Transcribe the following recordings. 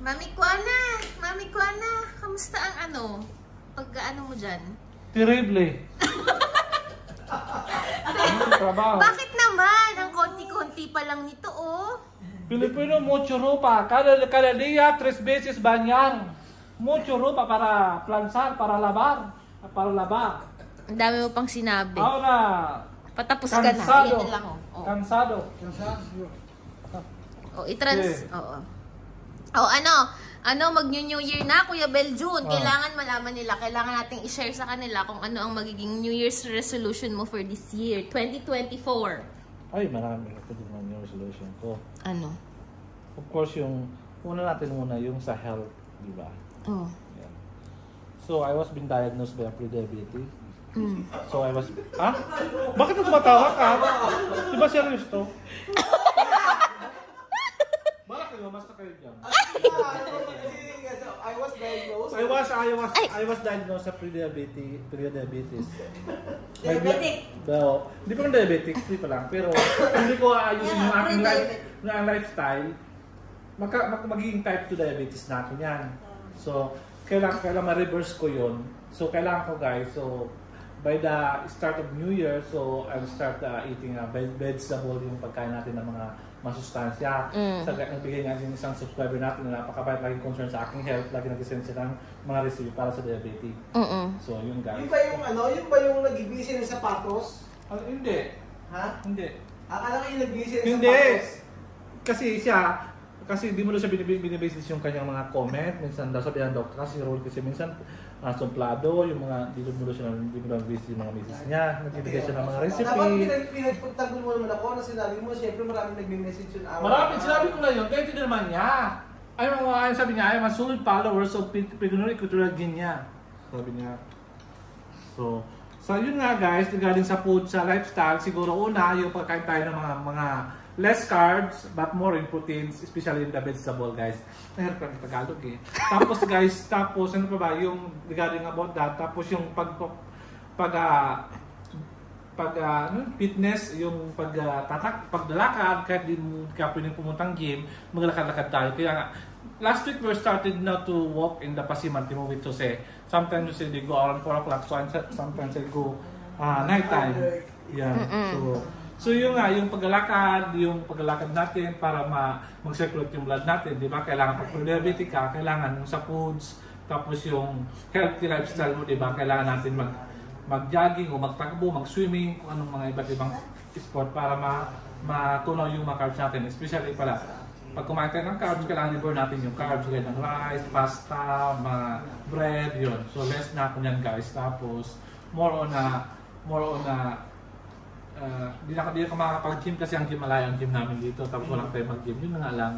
Mami Kuana, kamusta ang ano? Pag-ano mo dyan? Terrible. Bakit naman? Ang konti-konti pa lang nito, oh. Pilipino, mucho ropa. Cada día, 3 veces bañar. Mucho ropa para planchar, para lavar. Ang dami mo pang sinabi. Ahora, Patapos ka na. cansado. Yan lang, oh. Cansado. Oh, i-trans. Yeah. Oo. Oh, ano, mag-New Year na, Kuya Beljun. Kailangan malaman nila, kailangan nating i-share sa kanila kung ano ang magiging New Year's resolution mo for this year, 2024. Ay, marami ako din naman yung resolution ko. Ano? Of course, yung yung sa health, di ba? Oh. Yeah. So, I was been diagnosed by pre-diabetes. So, I was... Ha? Bakit na tumatawa ka? Di ba serious to? Bakit kayo? Basta kayo dyan. I was diagnosed. I was diagnosed sa pre-diabetes. Diabetic? Hindi pa diabetic, free pa lang. Pero hindi ko aayusin yung aking lifestyle. Magiging type 2 diabetes natin yan. So, kailangan ma-reverse ko yun. So, kailangan ko guys, so by the start of New Year, so I will start eating vegetable, yung pagkain natin ng mga masustansya. Sa nagbigay nga yung isang subscriber natin na napakabait, laging concern sa aking health, lagi nag-send siya ng mga recipe para sa diabetes. So, yun guys. Yung ba yung nagbibigay siya ng sapatos? Hindi. Ha? Hindi. Akala ko yung nagbibigay siya ng Hindi. sapatos. Kasi di mo daw siya binibasis yung kanyang mga comment. Minsan daw sabi ng doktor kasi minsan sumplado, yung mga dito mo daw siya hindi mo daw binibasis yung mga misis niya. Nagbibigay siya ng mga recipe. Dapat pinagpagtanggol mo naman ako na sinabi mo, siyempre maraming nagme-message yun. Maraming sinabi ko na yun, kaya hindi naman niya. Sabi niya, I'm a solid followers of Pinoy Cultural niya. Sabi niya. So yun nga guys, regarding sa food, sa lifestyle, siguro una, yung pagkain tayo ng mga less carbs, but more in proteins, especially in the vegetable guys. Mahirap lang yung Tagalog eh. Tapos guys, ano pa ba, yung regarding about that, tapos yung fitness, yung paglalakad, kahit di mo ka pwedeng pumuntang gym, maglalakad-lakad tayo. Kaya nga, last week we started now to walk in the Pasimantimo with Jose. Sometimes Jose they go around 4 o'clock, so sometimes I go night time. Yeah. So yung paglalakad natin para mag-circulate yung blood natin, di ba? Kailangan pag diabetic ka, kailangan yung sa foods, tapos yung healthy lifestyle mo, di ba? Kailangan natin mag-jogging o magtakbo, mag-swimming, kung anong mga iba't ibang sport para matunaw yung mga carbs natin. Especially pala, pag kumain tayo ng carbs, kailangan i-burn natin yung carbs, gaya ng rice, pasta, bread, yun. So less na ako yan guys. Tapos, more on hindi na ako makakapag-gym kasi ang gym malayo ang gym namin dito. Tapos walang tayo mag-gym. Yun na nga lang.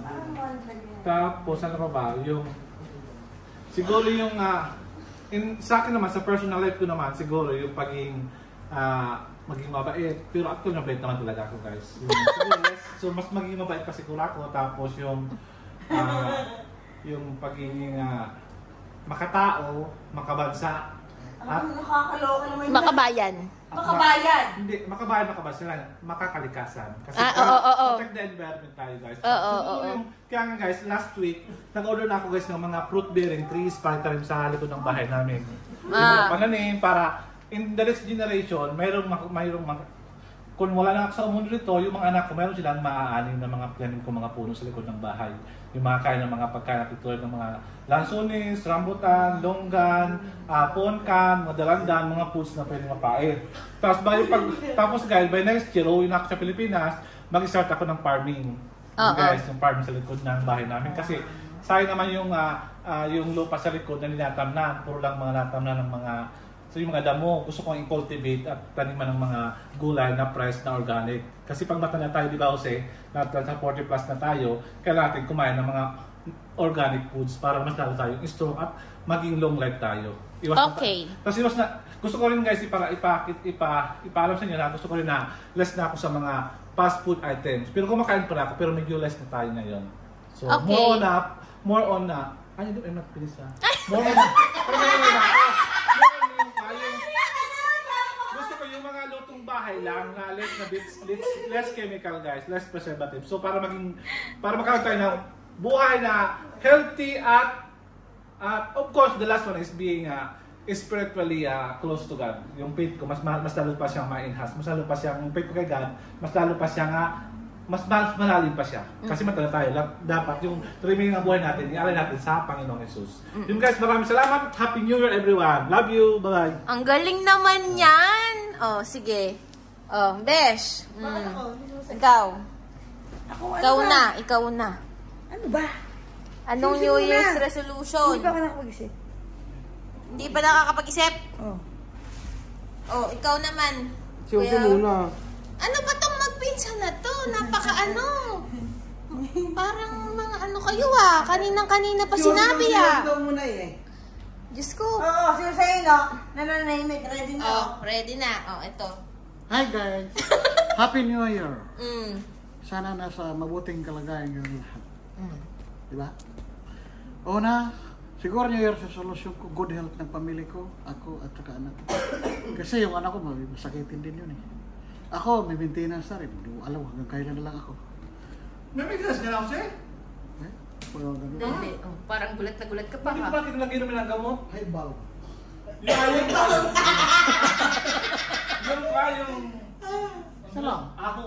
Tapos ano pa ba? Siguro yung sa akin naman, sa personal life ko naman, siguro yung maging mabait. Pero actually mabait naman talaga ako guys. So mas maging mabait pa siguro ako. Tapos yung pagiging makatao, makabansa. Nakakaloka naman. Makabayan. Hindi, makabayan, makakalikasan. Kasi protect the environment tayo guys. Kaya nga guys, last week, nag-order na ako guys ng mga fruit-bearing trees para tayo sa likod ng bahay namin. Pananim para in the next generation, mayroong kung wala na ako sa mundo nito, yung mga anak ko, mayroon silang maaanin na mga tanim ko mga puno sa likod ng bahay. Yung mga kain ng mga pagkain tulad ng mga lansones, rambutan, longgan, ponkan, mga dalandan, mga foods na pwedeng mapain. Tapos guys, by next year, uwi na ako sa Pilipinas, mag-start ako ng farming. Guys, yung farming sa likod ng bahay namin. Kasi sayang naman yung lupa sa likod na ninatamnan, puro lang mga natamnan ng mga so yung mga damo, gusto kong i-cultivate at taniman ng mga gulay na fresh na organic. Kasi pag matanda tayo, di ba Jose, nasa 40 plus na tayo, kailangan natin kumain ng mga organic foods para mas lalo tayong strong at maging long life tayo. Tapos gusto ko rin guys, ipaalam sa inyo na gusto ko rin na less na ako sa mga fast food items. Pero kumakain pa ako, pero medyo less na tayo ngayon. So more on na, ay, I'm not pleased ha. More on na, gusto ko yung mga lutong bahay lang na less chemical guys, less preservative. So para magkaroon tayo ng buhay na healthy at of course the last one is being spiritually close to God. Yung faith ko mas lalo pa siyang ma-enhance, mas lalo pa siyang yung faith ko kay God, mas lalo pa siyang mas malalim pa siya. Kasi matala tayo, dapat yung remaining ng buhay natin, ialay natin sa Panginoong Jesus. Yun guys, maraming salamat. Happy New Year everyone. Love you. Bye-bye. Ang galing naman yan. Oh, sige. Oh, Besh. Ikaw. Ikaw na. Ano ba? Anong New Year's resolution? Hindi pa ako nakapag-isip. Hindi pa nakakapag-isip? Oh. Oh, ikaw naman. Siyoso muna. Ano ba tong magpinsan na to? Napaka-ano. Parang mga ano kayo Kaninang-kanina pa sinabi Siyoso muna eh. Diyos ko. Oo, sa'yo, no? Nananahimik. Ready na. Oh, ready na. Oh, ito. Hi guys! Happy New Year! Mm. Sana nasa mabuting kalagayan yung lahat. Diba? Una, siguro New Year resolution ko, good health ng pamilya ko, ako at saka anak ko. Kasi yung anak ko, masakitin din yun eh. Ako, may maintenance na rin. Hindi ko alam, hanggang kailan na lang ako. May maintenance ka na ako sa'yo? Eh? Wala ganun. Hindi. Oh, parang gulat na gulat ka pa ha. Bakit lagi naman ang gamot? Hi, Bal. Yung Isa lang. ako.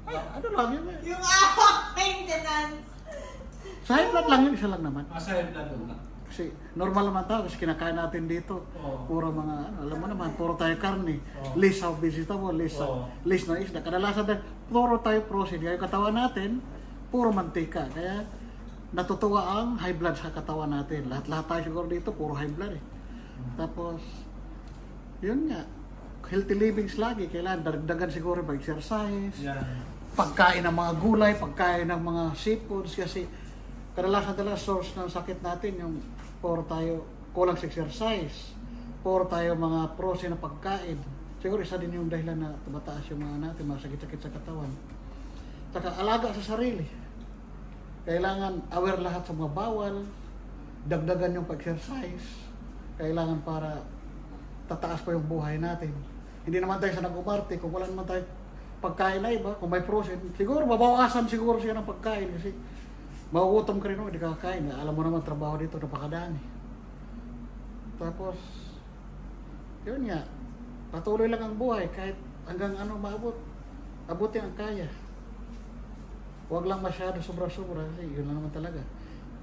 Ay, ano lang yun eh. Yung awak maintenance. Sa high blood lang yun, isa lang naman. Masaya na doon. Kasi normal naman tayo, kasi kinakain natin dito. Oo. Puro mga, alam mo naman, puro tayo karne. Oo. Less of vegetable, less na isda. Kadalasan tayo, puro tayo protein. Kaya yung katawan natin, puro mantika. Kaya natutuwa ang high blood sa katawan natin. Lahat-lahat tayo siguro dito, puro high blood eh. Tapos, yun nga, healthy livings lagi. Kailangan dagdagan siguro mag-exercise. Yan. Pagkain ng mga gulay, pagkain ng mga seafoods. Kasi kadalasan talaga source ng sakit natin yung puro tayo kulang sa exercise, puro tayo mga protein na pagkain. Siguro isa din yung dahilan na tumataas yung mga natin, mga sakit-sakit sa katawan. Saka alaga sa sarili. Kailangan aware lahat sa mga bawal, dagdagan yung pag-exercise. Kailangan para tataas pa yung buhay natin. Hindi naman tayo sa nag-umarte, kung wala naman tayo pagkain na iba, kung may protein, siguro mabawasan siguro siya ng pagkain kasi magugutom ka rin, hindi ka kakain. Alam mo naman, trabaho dito, napakadami. Tapos, yun nga, patuloy lang ang buhay kahit hanggang ano maabot. Abutin ang kaya. Huwag lang masyado sobra-sobra kasi yun lang naman talaga.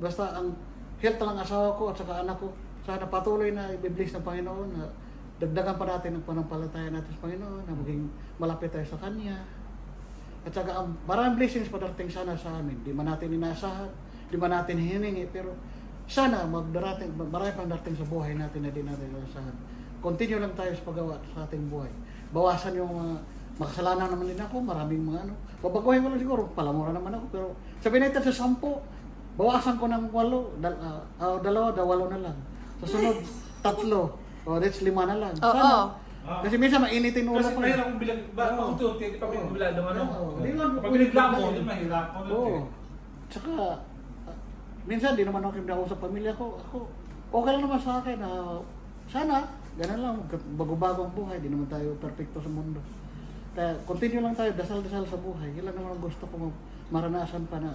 Basta ang health lang asawa ko at saka anak ko, sana patuloy na i-bless ng Panginoon na dagdagan pa natin ang panampalataya natin sa Panginoon, na maging malapit tayo sa Kanya. At saka maraming blessings padarating sana sa amin. Di man natin inaasahan, di man natin hiningi, pero sana marami pang darating sa buhay natin na di natin inaasahan. Continue lang tayo sa paggawa sa ating buhay. Bawasan yung mga makasalanan naman din ako, maraming mga babaguhin ko lang siguro, palamura naman ako, pero sabihin natin sa 10, bawasan ko ng 8, 2, 8 na lang. Sa sunod, 3. That's 5 na lang. Sana. Kasi minsan mainitin ulo Kasi ko. mahirap kung bilang, kung ito, hindi pa bilang ng ano. Kapag binigla mo, yun mahirap. Oo. Tsaka, minsan di naman ako sa pamilya ko. Ako, okay lang naman sa akin. Sana, ganun lang, bago-bago ang buhay. Di naman tayo perfecto sa mundo. Kaya, continue lang tayo, dasal-dasal sa buhay. Yun lang naman gusto ko maranasan pa na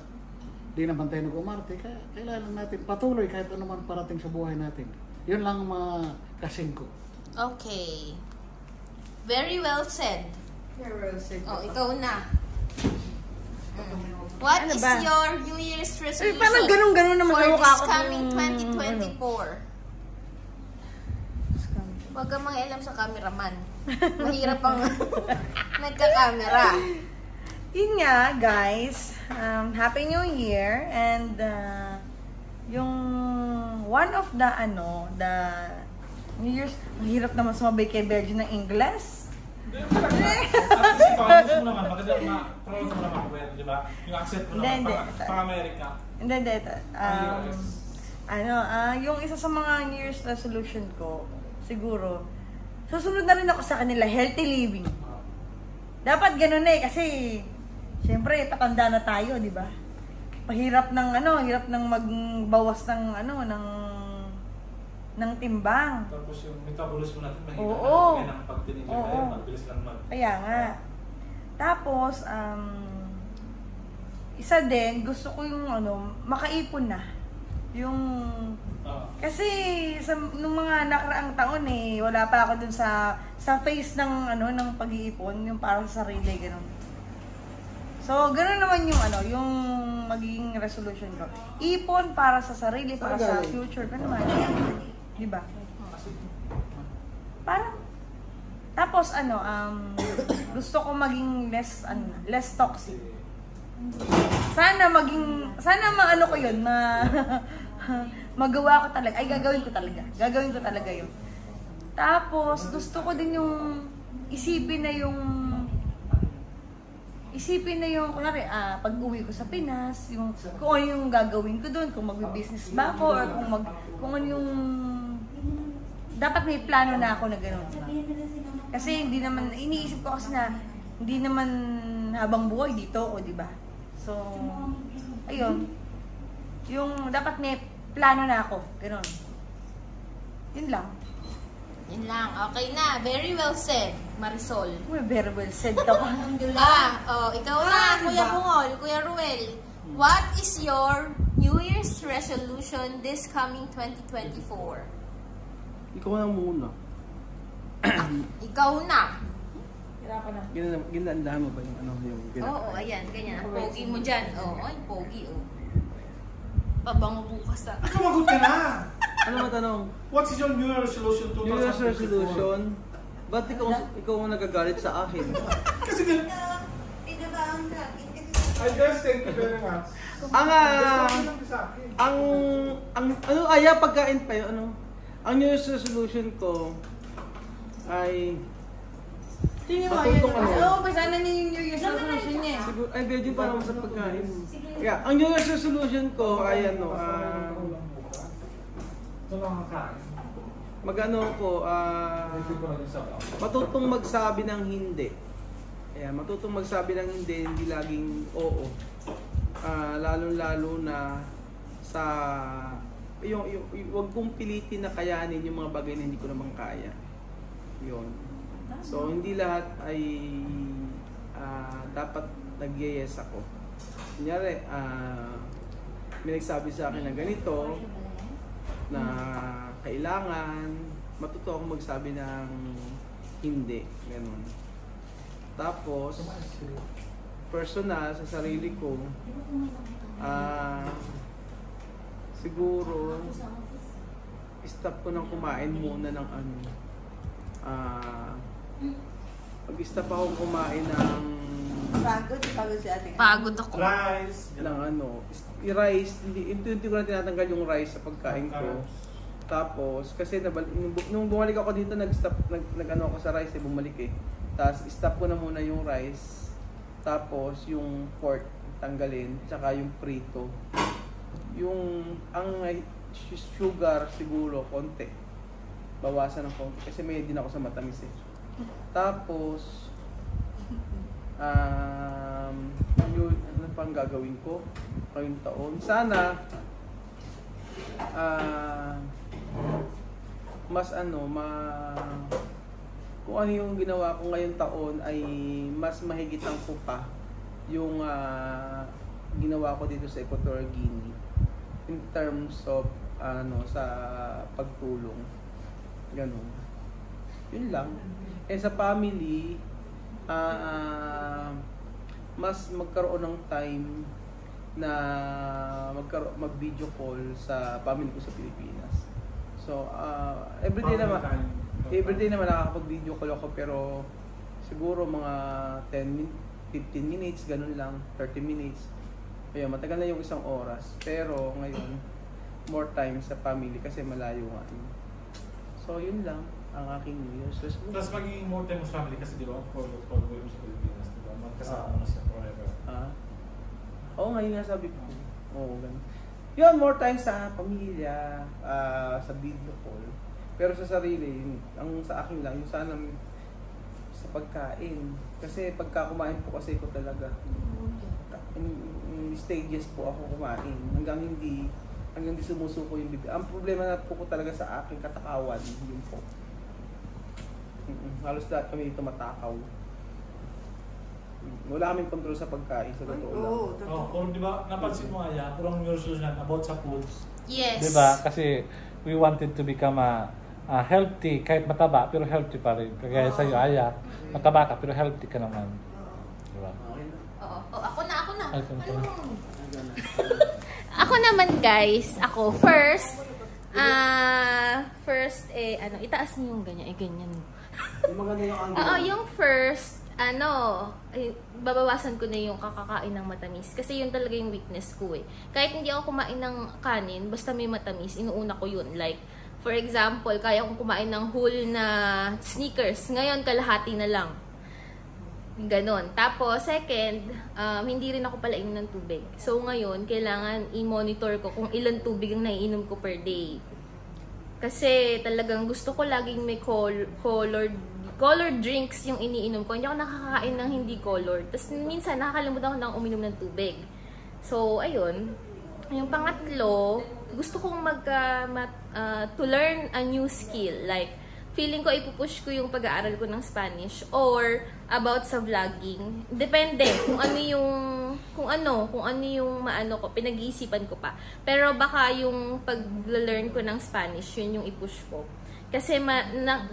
di naman tayo nag-umarte. Kaya, kailangan natin patuloy kahit ano man parating sa buhay natin. Yun lang mga kasing ko. Okay. Very well said. Very well said. Oh, ikaw na. What Ano is ba? your New Year's resolution parang ganun-ganun naman for ang mukha this ko coming nung, 2024? Huwag kang mangialam sa cameraman. Mahirap ang nagka-camera. Yun nga, guys. Happy New Year. And yung one of the New Year's, mahirap naman sumabay kay Virgin ng English. Kasi pang-pronounce mo naman, maganda ma-pronounce mo naman, di ba? Yung accent mo naman, pang-America. Hindi, ito. Yung isa sa mga New Year's resolution ko, siguro, susunod na rin ako sa kanila, healthy living. Dapat ganun kasi, siyempre, patanda na tayo, di ba? Pahirap hirap ng magbawas ng timbang. Tapos yung metabolism natin mahirap. Oo. Kaya pag tinigil tayo, mabilis lang Kaya nga. Tapos, isa din, gusto ko yung makaipon na. Yung kasi nung mga nakaraang taon wala pa ako dun sa phase ng ng pag-iipon, yung parang sa sarili ganun. So, gano'n naman yung magiging resolution ko. Ipon para sa sarili, para sa future ko naman. Di ba? Parang tapos gusto ko maging less toxic. Sana maano ko 'yun, magawa ko talaga. Ay, gagawin ko talaga. Gagawin ko talaga 'yun. Tapos gusto ko din yung isipin na yung kunwari, pag-uwi ko sa Pinas, kung ano yung gagawin ko doon, kung magbi-business ba ako or kung ano yung dapat may plano na ako na gano'n. Kasi hindi naman, iniisip ko kasi na hindi naman habang buhay dito ako, di ba? So, ayun. Yung dapat may plano na ako, gano'n. Yun lang. Yun lang. Okay na. Very well said, Marisol. Uy, very well said ka pa. Ikaw na, Kuya Bungol, Kuya Ruel. What is your New Year's resolution this coming 2024? Ikaw na muna. Ikaw na. Hirapan na. Ginandahan mo ba yung Oo, ayan, ganyan. Ang pogi mo dyan. Ay, pogi, Pabango bukas Sumagot ka na! Ano matanong? What is your New Year resolution 2024? New Year's resolution? Ba't ikaw ang nagagalit sa akin? Kasi I guess, thank you very much. Pagkain pa yun, Ang New Year's resolution ko ay Tingin mo, basta na yung New Year's resolution niya. Siguro, medyo parang sa pagkain. Yeah, ang New Year's resolution ko ay matutong magsabi ng hindi. Matutong magsabi ng hindi laging oo. Lalo-lalo na sa wag kong pilitin na kayanin yung mga bagay na hindi ko naman kaya. Yun. So, hindi lahat ay dapat nag-yes ako. Kunyari, may nagsabi sa akin na ganito, na kailangan, matuto akong magsabi ng hindi. Ganun. Tapos, personal, sa sarili ko, siguro, stop ko nang kumain muna ng pag-stop ako kumain ng Pagod si ate. Pagod ako. Rice. Rice, hindi ko na tinatanggal yung rice sa pagkain ko. Tapos, kasi nung bumalik ako dito, nag-ano ako sa rice, bumalik Tapos, stop ko na muna yung rice. Tapos, yung pork, tanggalin, tsaka yung prito. Ang sugar, siguro, konti. Bawasan ng konti, kasi may din ako sa matamis Tapos, ano pang gagawin ko ngayong taon? Sana, kung ano yung ginawa ko ngayong taon ay mas mahigitan ko pa yung ginawa ko dito sa Equatorial Guinea in terms of sa pagtulong. Ganun. Yun lang. Sa family, mas magkaroon ng time na mag-video call sa family ko sa Pilipinas. So, everyday naman nakakapag-video call ako, pero siguro mga 15 minutes, ganun lang, 30 minutes. Ayun, matagal na yung isang oras. Pero ngayon, more time sa family kasi malayo nga. So, yun lang ang aking New Year's resolution. Tapos magiging more time sa family kasi di ba? For going sa Pilipinas, di ba? Magkasama mo siya forever. Oo, ngayon nga sabi ko. Oo, ganun. Yun, more time sa pamilya, sa video call. Pero sa sarili, ang sa akin lang, yung sana sa pagkain. Kasi pagka kumain po kasi ko talaga. In stages po ako kumain. Hanggang hindi sumusuko yung bibig. Ang problema na po ko talaga sa aking katakawan, yun po. Halos lahat kami dito matakaw. Wala kaming control sa pagkain, sa totoo lang. Oo, totoo. Kung di ba, napansin mo nga yan, kurang yung resolution about sa foods. Yes. Di ba? Kasi we wanted to become healthy, kahit mataba, pero healthy pa rin. Kagaya sa'yo, Aya, mataba ka, pero healthy ka naman. Di ba? Oo. Oh, ako na. Ay, ito na. Ako naman guys, first itaas mo yung ganyan, ganyan. Yung maganda yung angle. Oo, yung first, babawasan ko na yung kakakain ng matamis. Kasi yun talaga yung weakness ko eh. Kahit hindi ako kumain ng kanin, basta may matamis, inuuna ko yun. Like, for example, kaya kong kumain ng whole na Snickers. Ngayon, kalahati na lang. Ganon. Tapos, second, hindi rin ako pala inom ng tubig. So, ngayon, kailangan i-monitor ko kung ilan tubig ang naiinom ko per day. Kasi talagang gusto ko laging may colored drinks yung iniinom ko. Hindi ako nakakakain ng hindi colored. Tapos, minsan, nakakalimutan ko nang uminom ng tubig. So, ayun. Yung pangatlo, gusto kong to learn a new skill. Like, feeling ko ipupush ko yung pag-aaral ko ng Spanish or about sa vlogging. Depende kung ano yung maano ko, pinag-iisipan ko pa. Pero baka yung pag-learn ko ng Spanish, yun yung ipush ko. Kasi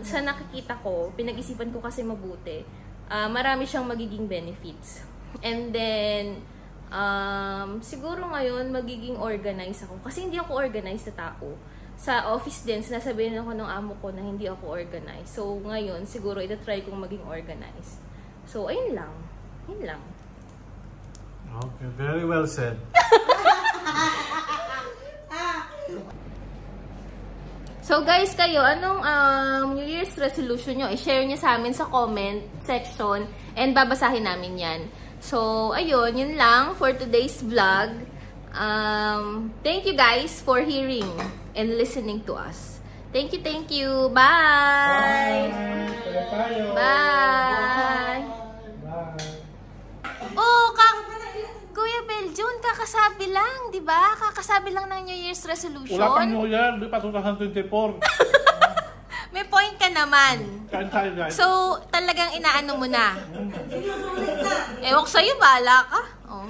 sa nakikita ko, pinag-isipan ko kasi mabuti, marami siyang magiging benefits. And then, siguro ngayon, magiging organized ako. Kasi hindi ako organized na tao. Sa office din, sinasabihin ako ng amo ko na hindi ako organized. So, ngayon, siguro, itatry kong maging organized. So, ayun lang. Yun lang. Okay, very well said. So, guys, kayo, anong New Year's resolution nyo? I-share nyo sa amin sa comment section and babasahin namin yan. So, ayun, yun lang for today's vlog. Thank you guys for hearing and listening to us. Thank you. Bye! Bye! Oh, Kuya Beljun, kakasabi lang, di ba? Kakasabi lang ng New Year's resolution. Wala pang New Year, di pa 2024. May point ka naman. Kain tayo, guys. So, talagang inaano mo na. Ewan ko sa'yo, bahala ka. Oh.